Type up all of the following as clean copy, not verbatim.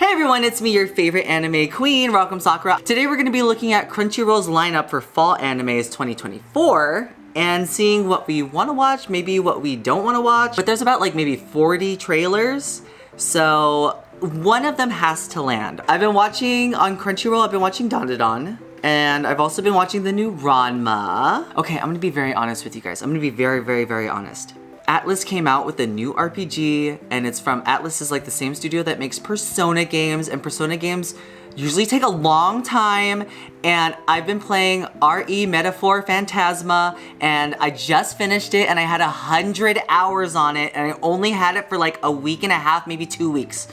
Hey everyone, it's me, your favorite anime queen, M Sakura. Today we're going to be looking at Crunchyroll's lineup for Fall Animes 2024 and seeing what we want to watch, maybe what we don't want to watch. But there's about like maybe 40 trailers, so one of them has to land. I've been watching on Crunchyroll, I've been watching Dandadan, and I've also been watching the new Ranma. Okay, I'm going to be very honest with you guys. I'm going to be very honest. Atlus came out with a new RPG, and it's from Atlus is like the same studio that makes Persona games, and Persona games usually take a long time, and I've been playing RE Metaphor Phantasma, and I just finished it, and I had 100 hours on it, and I only had it for like a week and a half, maybe 2 weeks.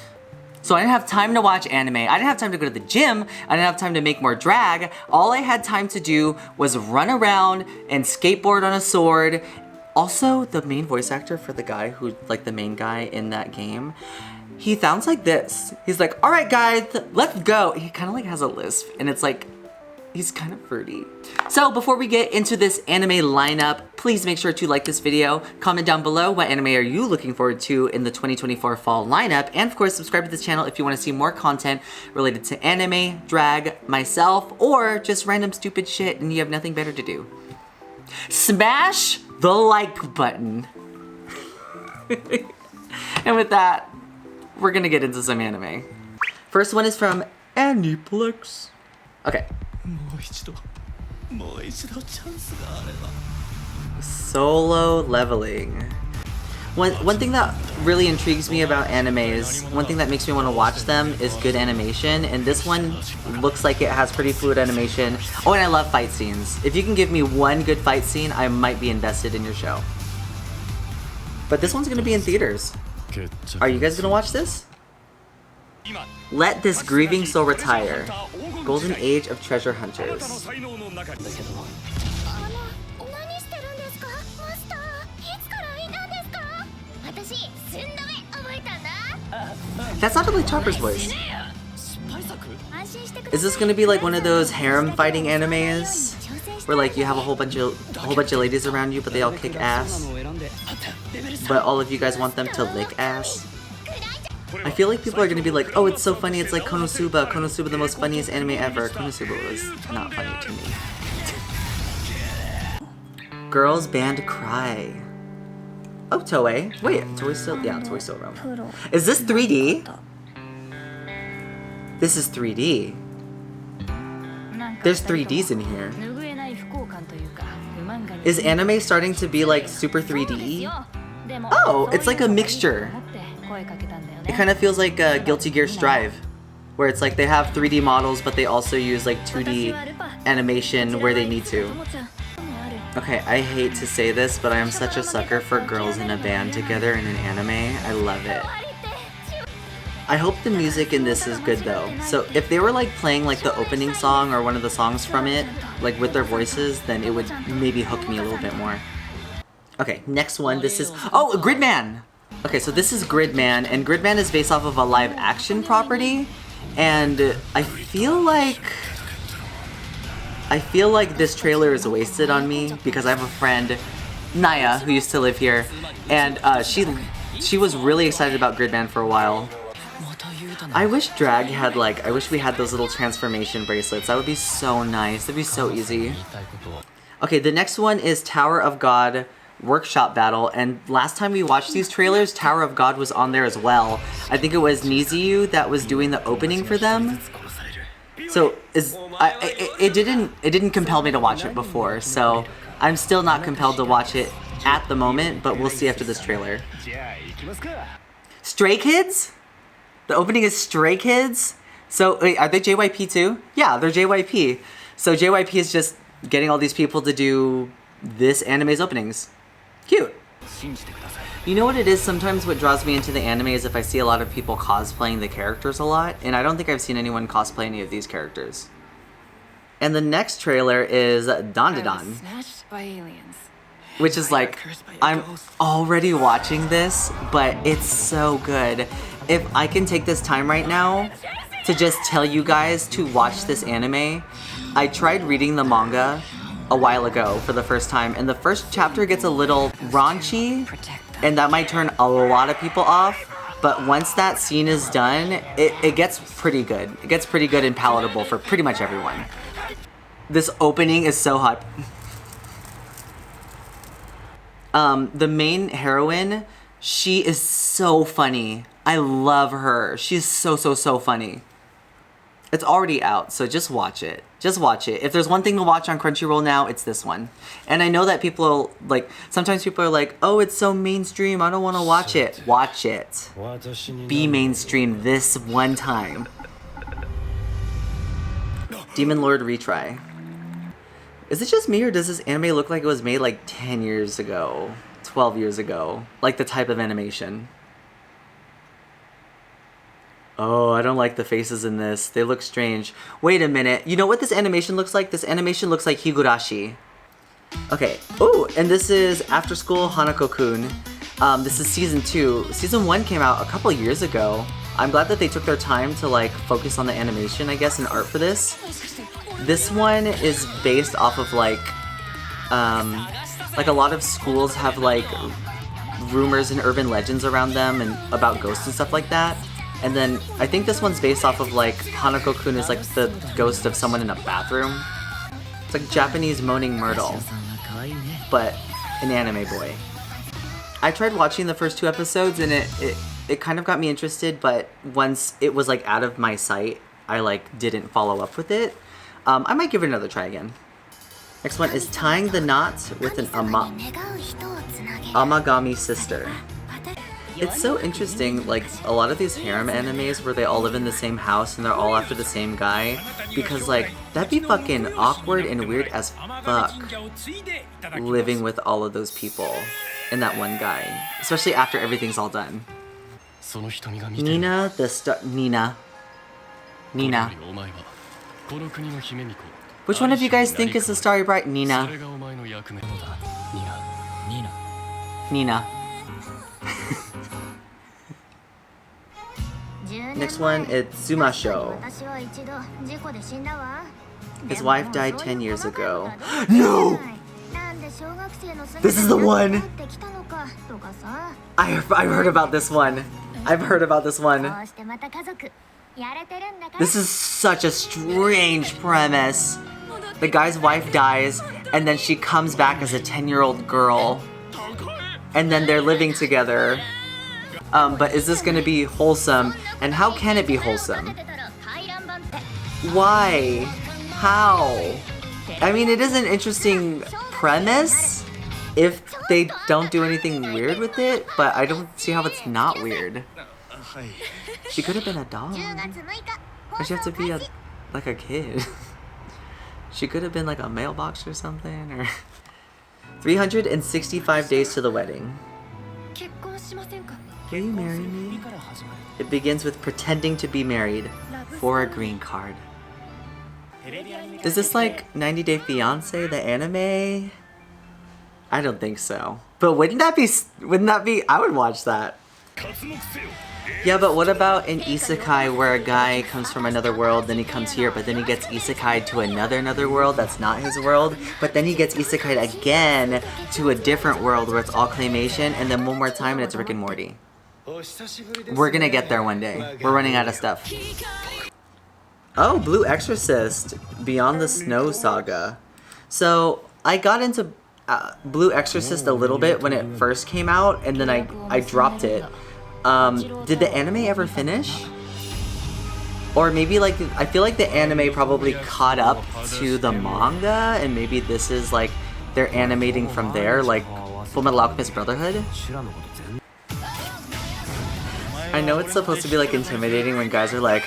So I didn't have time to watch anime, I didn't have time to go to the gym, I didn't have time to make more drag. All I had time to do was run around and skateboard on a sword. Also, the main voice actor for the guy who's like the main guy in that game, he sounds like this. He's like, all right guys, let's go. He kind of like has a lisp, and it's like, he's kind of fruity. So before we get into this anime lineup, please make sure to like this video, comment down below what anime are you looking forward to in the 2024 fall lineup, and of course subscribe to this channel if you want to see more content related to anime, drag, myself, or just random stupid shit and you have nothing better to do. Smash the like button. And with that, we're gonna get into some anime. First one is from Aniplex. Okay. Solo leveling. One thing that really intrigues me about animes, one thing that makes me want to watch them is good animation, and this one looks like it has pretty fluid animation. Oh, and I love fight scenes. If you can give me one good fight scene, I might be invested in your show. But this one's gonna be in theaters. Are you guys gonna watch this? Let this grieving soul retire. Golden Age of Treasure Hunters. That's not really Chopper's voice. Is this gonna be like one of those harem fighting animes where like you have a whole bunch of ladies around you, but they all kick ass, but all of you guys want them to lick ass? I feel like people are gonna be like, oh, it's so funny, it's like Konosuba. Konosuba, the most funniest anime ever. Konosuba was not funny to me. Girls Band Cry. Oh, Toei. Wait, Toei's still, yeah, Toei's still around. Is this 3D? This is 3D. There's 3Ds in here. Is anime starting to be like super 3D? Oh, it's like a mixture. It kind of feels like Guilty Gear Strive, where it's like they have 3D models, but they also use like 2D animation where they need to. Okay, I hate to say this, but I am such a sucker for girls in a band together in an anime. I love it. I hope the music in this is good though. So if they were like playing like the opening song or one of the songs from it, like with their voices, then it would maybe hook me a little bit more. Okay, next one, this is, oh, Gridman! Okay, so this is Gridman, and Gridman is based off of a live action property, and I feel like this trailer is wasted on me because I have a friend, Naya, who used to live here, and she was really excited about Gridman for a while. I wish drag had like, I wish we had those little transformation bracelets. That would be so nice. That'd be so easy. Okay, the next one is Tower of God Workshop Battle, and last time we watched these trailers, Tower of God was on there as well. I think it was Niziu that was doing the opening for them. So it didn't compel me to watch it before, so I'm still not compelled to watch it at the moment, but we'll see after this trailer. Stray Kids? The opening is Stray Kids? So wait, are they JYP too? Yeah, they're JYP. So JYP is just getting all these people to do this anime's openings. Cute. You know what it is? Sometimes what draws me into the anime is if I see a lot of people cosplaying the characters a lot, and I don't think I've seen anyone cosplay any of these characters. And the next trailer is Dandadan, which is like, I'm already watching this, but it's so good. If I can take this time right now to just tell you guys to watch this anime, I tried reading the manga a while ago for the first time, and the first chapter gets a little raunchy, and that might turn a lot of people off, But once that scene is done, it gets pretty good. It gets pretty good and palatable for pretty much everyone. This opening is so hot. The main heroine, she is so funny. I love her. She's so funny. It's already out, so just watch it. Just watch it. If there's one thing to watch on Crunchyroll now, it's this one. And I know that people like, sometimes people are like, oh, it's so mainstream, I don't want to watch it. Watch it. Be mainstream this one time. Demon Lord retry. Is it just me, or does this anime look like it was made like 10 years ago? 12 years ago? Like the type of animation. Oh, I don't like the faces in this. They look strange. Wait a minute. You know what this animation looks like? This animation looks like Higurashi. Okay. Oh, and this is After School Hanako-kun. This is season 2. Season 1 came out a couple years ago. I'm glad that they took their time to like focus on the animation, I guess, and art for this. This one is based off of like a lot of schools have like rumors and urban legends around them and about ghosts and stuff like that. And then I think this one's based off of like Hanako-kun is like the ghost of someone in a bathroom. It's like Japanese moaning Myrtle, but an anime boy. I tried watching the first 2 episodes and it kind of got me interested, but once it was like out of my sight, I like didn't follow up with it. I might give it another try again. Next one is Tying the Knot with an Amagami Sister. It's so interesting, like, a lot of these harem animes where they all live in the same house and they're all after the same guy, because, like, that'd be fucking awkward and weird as fuck, living with all of those people and that one guy, especially after everything's all done. Nina the Star... Nina. Which one of you guys think is the Starry Bright? Nina. Nina. Next one, it's Sumasho. His wife died 10 years ago. No! This is the one! I've heard about this one. I've heard about this one. This is such a strange premise. The guy's wife dies, and then she comes back as a 10-year-old girl. And then they're living together. But is this gonna be wholesome? And how can it be wholesome? Why? How? I mean, it is an interesting premise if they don't do anything weird with it, but I don't see how it's not weird. She could have been a dog. Or she have to be like a kid. She could have been like a mailbox or something, or 365 days to the wedding. Will you marry me? It begins with pretending to be married for a green card. Is this like 90 Day Fiancé, the anime? I don't think so. But wouldn't that be, I would watch that. Yeah, but what about an isekai where a guy comes from another world, then he comes here, but then he gets isekai'd to another world that's not his world, but then he gets isekai'd again to a different world where it's all claymation, and then one more time and it's Rick and Morty. We're gonna get there one day. We're running out of stuff. Oh, Blue Exorcist, Beyond the Snow Saga. So, I got into Blue Exorcist a little bit when it first came out, and then I dropped it. Did the anime ever finish? Or maybe like, I feel like the anime probably caught up to the manga, and maybe this is like, they're animating from there, like Fullmetal Alchemist Brotherhood? I know it's supposed to be like intimidating when guys are like,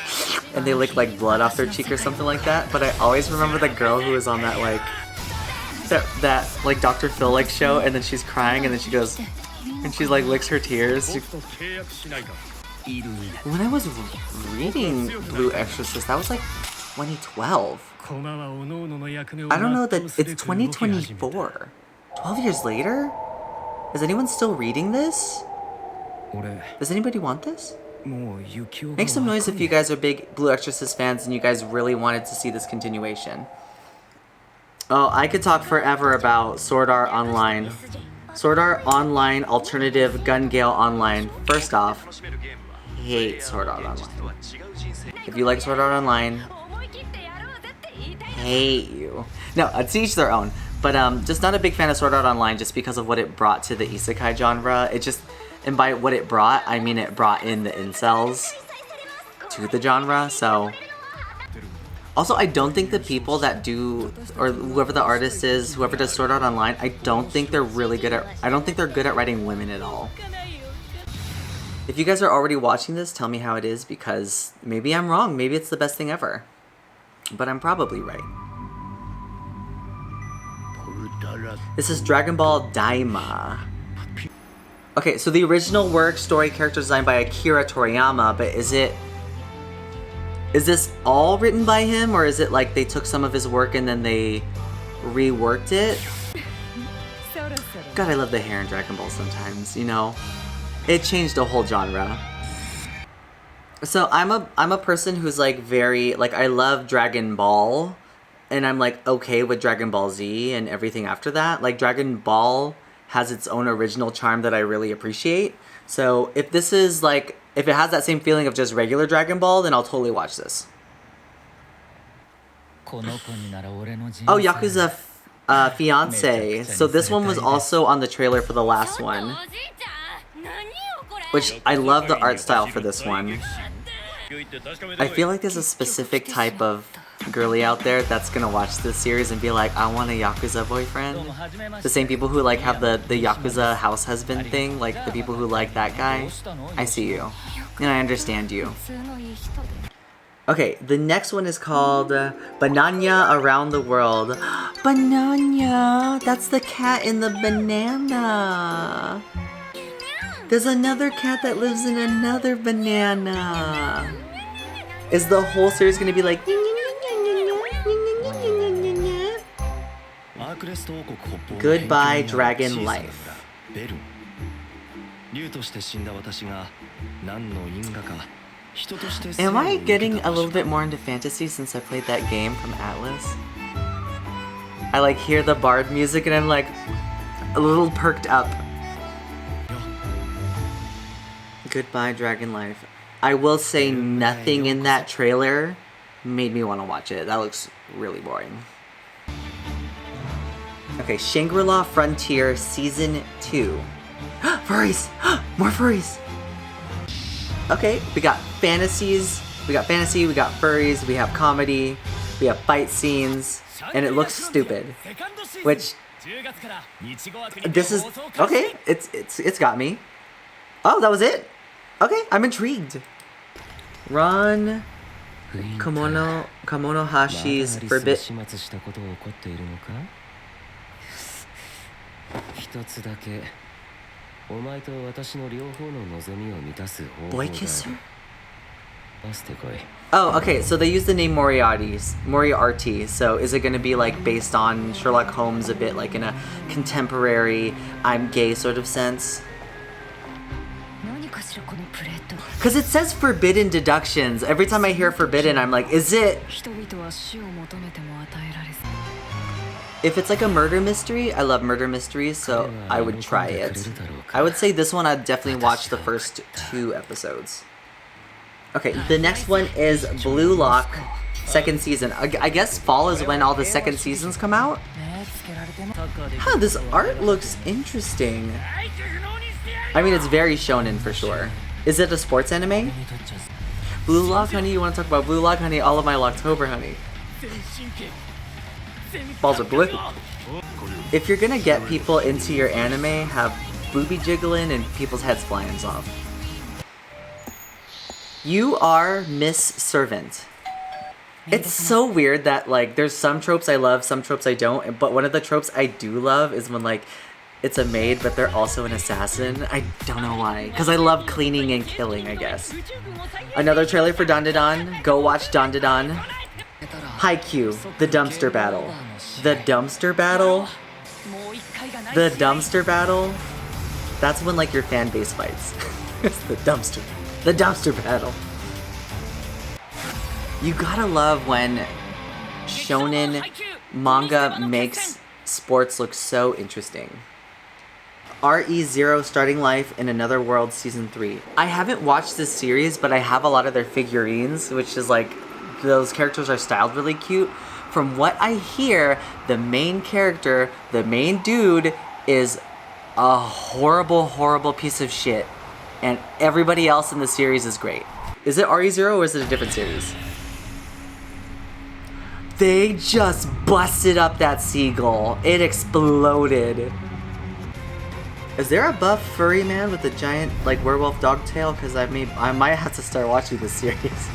and they lick like blood off their cheek or something like that, but I always remember the girl who was on that like, that like Dr. Phil like show, and then she's crying and then she goes, and she like licks her tears. When I was reading Blue Exorcist, that was like 2012. I don't know that it's 2024. 12 years later? Is anyone still reading this? Does anybody want this? Make some noise if you guys are big Blue Exorcist fans and you guys really wanted to see this continuation. Oh, I could talk forever about Sword Art Online. Sword Art Online Alternative Gun Gale Online. First off, hate Sword Art Online. If you like Sword Art Online, hate you. No, it's each their own. But just not a big fan of Sword Art Online just because of what it brought to the isekai genre. It just, and by what it brought, I mean it brought in the incels to the genre, so. Also, I don't think the people that do, or whoever the artist is, whoever does Sword Art Online, I don't think they're really good at, I don't think they're good at writing women at all. If you guys are already watching this, tell me how it is, because maybe I'm wrong, maybe it's the best thing ever. But I'm probably right. This is Dragon Ball Daima. Okay, so the original work, story, character design by Akira Toriyama, but is this all written by him, or is it like they took some of his work and then they reworked it? God, I love the hair in Dragon Ball sometimes, you know? It changed a whole genre. So I'm a person who's like very, like I love Dragon Ball, and I'm like okay with Dragon Ball Z and everything after that. Like Dragon Ball has its own original charm that I really appreciate. So if this is like, if it has that same feeling of just regular Dragon Ball, then I'll totally watch this. Oh, Yakuza Fiance. So this one was also on the trailer for the last one. Which, I love the art style for this one. I feel like there's a specific type of girly out there that's gonna watch this series and be like, I want a Yakuza boyfriend. The same people who like have the Yakuza house husband thing, like the people who like that guy. I see you. And I understand you. Okay, the next one is called Banana Around the World. Banana! That's the cat in the banana! There's another cat that lives in another banana! Is the whole series gonna be like... Goodbye, Dragon Life. Am I getting a little bit more into fantasy since I played that game from Atlas? I like hear the bard music and I'm like a little perked up. Goodbye, Dragon Life. I will say nothing in that trailer made me want to watch it. That looks really boring. Okay, Shangri-La Frontier Season 2. Furries! More furries! Okay, we got fantasies, we got fantasy, we got furries, we have comedy, we have fight scenes, and it looks stupid. Which, this is, okay, it's got me. Oh, that was it? Okay, I'm intrigued. Run, Kamono Hashi's Forbidden. Boy kisser? Oh, okay, so they use the name Moriarty, so is it gonna be like based on Sherlock Holmes a bit, like in a contemporary, I'm gay sort of sense? Because it says forbidden deductions. Every time I hear forbidden, I'm like, is it? If it's like a murder mystery, I love murder mysteries, so I would try it. I would say this one I'd definitely watch the first 2 episodes. Okay, the next one is Blue Lock, 2nd season. I guess fall is when all the 2nd seasons come out? Huh, this art looks interesting. I mean, it's very shonen for sure. Is it a sports anime? Blue Lock, honey? You want to talk about Blue Lock, honey? All of my Locktober, honey. Balls are blue. If you're gonna get people into your anime, have booby jiggling and people's heads flying off. You are Miss Servant. It's so weird that like there's some tropes I love, some tropes I don't, but one of the tropes I do love is when like it's a maid but they're also an assassin. I don't know why, because I love cleaning and killing, I guess. Another trailer for Dandadan. Go watch Dandadan. Haikyu, the dumpster battle. The dumpster battle? The dumpster battle? That's when like your fan base fights. It's the dumpster battle. You gotta love when shonen manga makes sports look so interesting. RE0 Starting Life in Another World Season 3. I haven't watched this series, but I have a lot of their figurines, which is like, those characters are styled really cute. From what I hear, the main character, the main dude, is a horrible, horrible piece of shit. And everybody else in the series is great. Is it RE0 or is it a different series? They just busted up that seagull. It exploded. Is there a buff furry man with a giant like werewolf dog tail? Because I might have to start watching this series.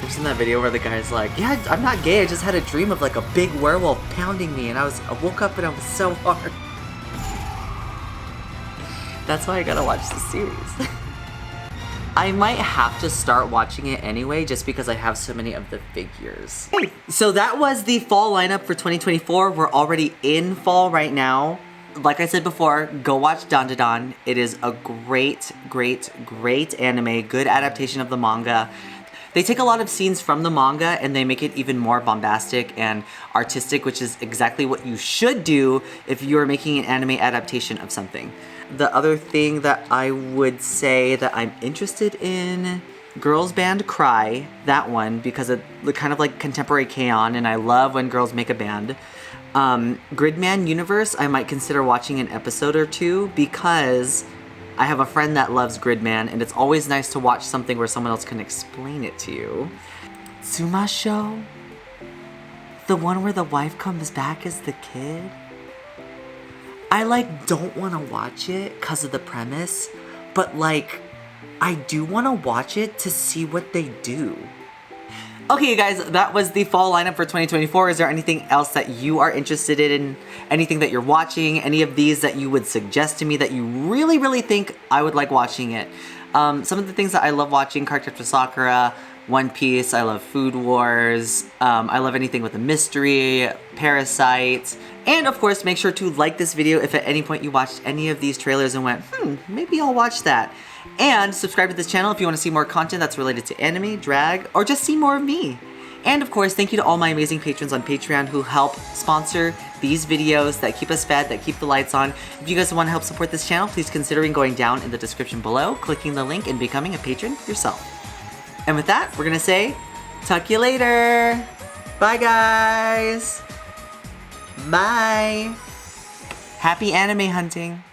I've seen that video where the guy's like, yeah, I'm not gay, I just had a dream of like a big werewolf pounding me and I woke up and I was so hard. That's why I gotta watch the series. I might have to start watching it anyway just because I have so many of the figures. So that was the fall lineup for 2024. We're already in fall right now. Like I said before, go watch Dandadan. It is a great, great, great anime, good adaptation of the manga. They take a lot of scenes from the manga and they make it even more bombastic and artistic, which is exactly what you should do if you're making an anime adaptation of something. The other thing that I would say that I'm interested in, girls band Cry, that one, because it kind of like contemporary K-On, and I love when girls make a band. Gridman Universe, I might consider watching an episode or two because I have a friend that loves Gridman, and it's always nice to watch something where someone else can explain it to you. Tsuma Show? The one where the wife comes back as the kid? I like don't want to watch it because of the premise, but like I do want to watch it to see what they do. Okay, you guys, that was the fall lineup for 2024. Is there anything else that you are interested in? Anything that you're watching? Any of these that you would suggest to me that you really, really think I would like watching it? Some of the things that I love watching, Cardcaptor Sakura, One Piece, I love Food Wars, I love anything with a mystery, Parasite, and of course make sure to like this video if at any point you watched any of these trailers and went, maybe I'll watch that. And subscribe to this channel if you want to see more content that's related to anime, drag, or just see more of me. And of course, thank you to all my amazing patrons on Patreon who help sponsor these videos that keep us fed, that keep the lights on. If you guys want to help support this channel, please consider going down in the description below, clicking the link, and becoming a patron yourself. And with that, we're gonna say, talk to you later. Bye, guys. Bye. Happy anime hunting.